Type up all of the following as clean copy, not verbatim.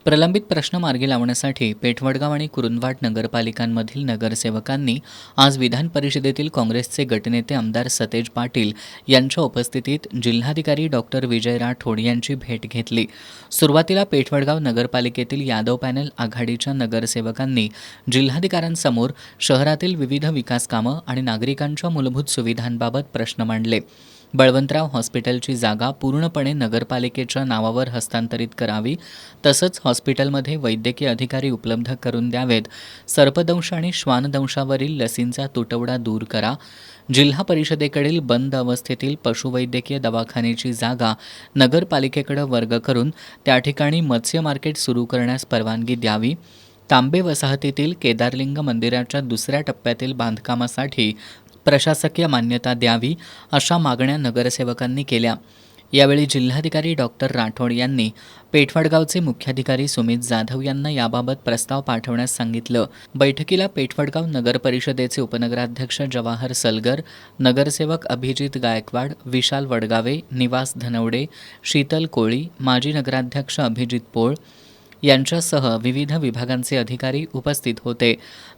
प्रलंबित प्रश्न मार्गी लावण्यासाठी पेठवडगाव आणि कुरुंदवाड नगरपालिकांमधील नगरसेवकांनी आज विधान परिषदेतील काँग्रेसचे गटनेते आमदार सतेज पाटील यांच्या उपस्थितीत जिल्हाधिकारी डॉक्टर विजय राठोड यांची भेट घेतली. सुरुवातीला पेठवडगाव नगरपालिकेतील यादव पॅनल आघाडीच्या नगरसेवकांनी जिल्हाधिकाऱ्यांसमोर शहरातील विविध विकास कामं आणि नागरिकांच्या मूलभूत सुविधांबाबत प्रश्न मांडले. बळवंतराव हॉस्पिटलची जागा पूर्णपणे नगरपालिकेच्या नावावर हस्तांतरित करावी, तसंच हॉस्पिटलमध्ये वैद्यकीय अधिकारी उपलब्ध करून द्यावेत, सर्पदंश आणि श्वानदंशावरील लसींचा तुटवडा दूर करा, जिल्हा परिषदेकडील बंद अवस्थेतील पशुवैद्यकीय दवाखान्याची जागा नगरपालिकेकडे वर्ग करून त्या ठिकाणी मत्स्य मार्केट सुरू करण्यास परवानगी द्यावी, तांबे वसाहतीतील केदारलिंग मंदिराच्या दुसऱ्या टप्प्यातील बांधकामासाठी प्रशासकीय मान्यता द्यावी, अशा मागण्या नगरसेवकांनी केल्या. यावेळी जिल्हाधिकारी डॉक्टर राठोड यांनी पेठवडगावचे मुख्याधिकारी सुमित जाधव यांना याबाबत प्रस्ताव पाठवण्यास सांगितलं. बैठकीला पेठवडगाव नगर परिषदेचे उपनगराध्यक्ष जवाहर सलगर, नगरसेवक अभिजित गायकवाड, विशाल वडगावे, निवास धनवडे, शीतल कोळी, माजी नगराध्यक्ष अभिजित पोळ यांच्यासह विविध विभागांचे अधिकारी उपस्थित होते.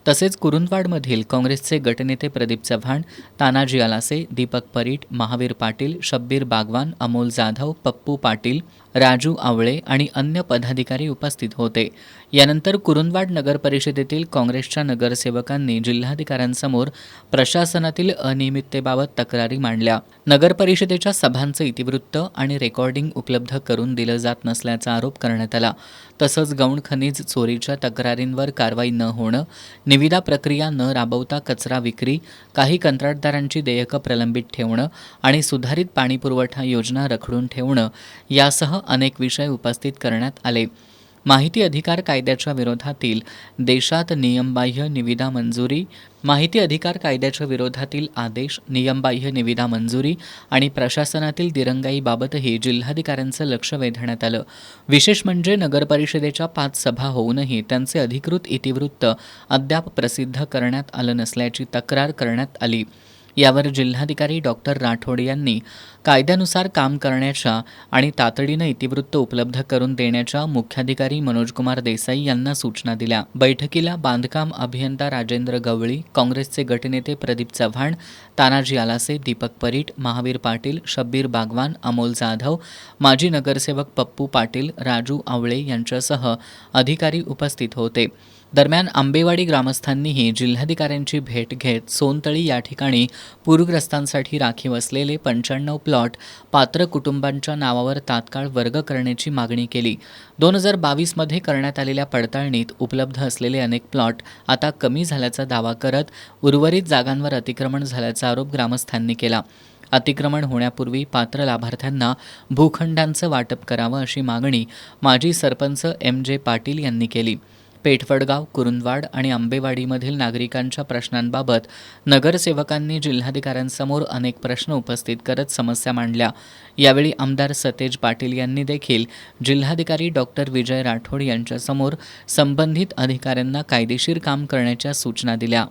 तसेच कुरुंदवाडमधील काँग्रेसचे गटनेते प्रदीप चव्हाण, तानाजी आलासे, दीपक परीट, महावीर पाटील, शब्बीर बागवान, अमोल जाधव, पप्पू पाटील, राजू आवळे आणि अन्य पदाधिकारी उपस्थित होते. यानंतर कुरुंदवाड नगर परिषदेतील काँग्रेसच्या नगरसेवकांनी जिल्हाधिकाऱ्यांसमोर प्रशासनातील अनियमिततेबाबत तक्रारी मांडल्या. नगर परिषदेच्या सभांचं इतिवृत्त आणि रेकॉर्डिंग उपलब्ध करून दिलं जात नसल्याचा आरोप करण्यात आला. तसंच गौण खनिज चोरीच्या तक्रारींवर कारवाई न होणं, निविदा प्रक्रिया न राबवता कचरा विक्री, काही कंत्राटदारांची देयकं प्रलंबित ठेवणं आणि सुधारित पाणीपुरवठा योजना रखडून ठेवणं यासह अनेक विषय उपस्थित करण्यात आले. माहिती अधिकार कायद्याच्या विरोधातील देशात नियमबाह्य निविदा मंजुरी, माहिती अधिकार कायद्याच्या विरोधातील आदेश, नियमबाह्य निविदा मंजुरी आणि प्रशासनातील दिरंगाईबाबतही जिल्हाधिकाऱ्यांचं लक्ष वेधण्यात आलं. विशेष म्हणजे नगरपरिषदेच्या 5 सभा होऊनही त्यांचे अधिकृत इतिवृत्त अद्याप प्रसिद्ध करण्यात आलं नसल्याची तक्रार करण्यात आली. यावर जिल्हाधिकारी डॉक्टर राठोड यांनी कायद्यानुसार काम करण्याच्या आणि तातडीनं इतिवृत्त उपलब्ध करून देण्याच्या मुख्याधिकारी मनोजकुमार देसाई यांना सूचना दिल्या. बैठकीला बांधकाम अभियंता राजेंद्र गवळी, काँग्रेसचे गटनेते प्रदीप चव्हाण, तानाजी आलासे, दीपक परीट, महावीर पाटील, शब्बीर बागवान, अमोल जाधव, माजी नगरसेवक पप्पू पाटील, राजू आवळे यांच्यासह अधिकारी उपस्थित होते. दरम्यान आंबेवाडी ग्रामस्थांनीही जिल्हाधिकाऱ्यांची भेट घेत सोनतळी या ठिकाणी पूरग्रस्तांसाठी राखीव असलेले 95 प्लॉट पात्र कुटुंबांच्या नावावर तात्काळ वर्ग करण्याची मागणी केली. 2022 करण्यात आलेल्या पडताळणीत उपलब्ध असलेले अनेक प्लॉट आता कमी झाल्याचा दावा करत उर्वरित जागांवर अतिक्रमण झाल्याचा आरोप ग्रामस्थांनी केला. अतिक्रमण होण्यापूर्वी पात्र लाभार्थ्यांना भूखंडांचं वाटप करावं अशी मागणी माजी सरपंच MJ पाटील यांनी केली. पेठवडगाव, कुरुंदवाड आणि आंबेवाडीमधील नागरिकांच्या प्रश्नांबाबत नगरसेवकांनी जिल्हाधिकाऱ्यांसमोर अनेक प्रश्न उपस्थित करत समस्या मांडल्या. यावेळी आमदार सतेज पाटील यांनी देखील जिल्हाधिकारी डॉक्टर विजय राठोड यांच्यासमोर संबंधित अधिकाऱ्यांना कायदेशीर काम करण्याच्या सूचना दिल्या.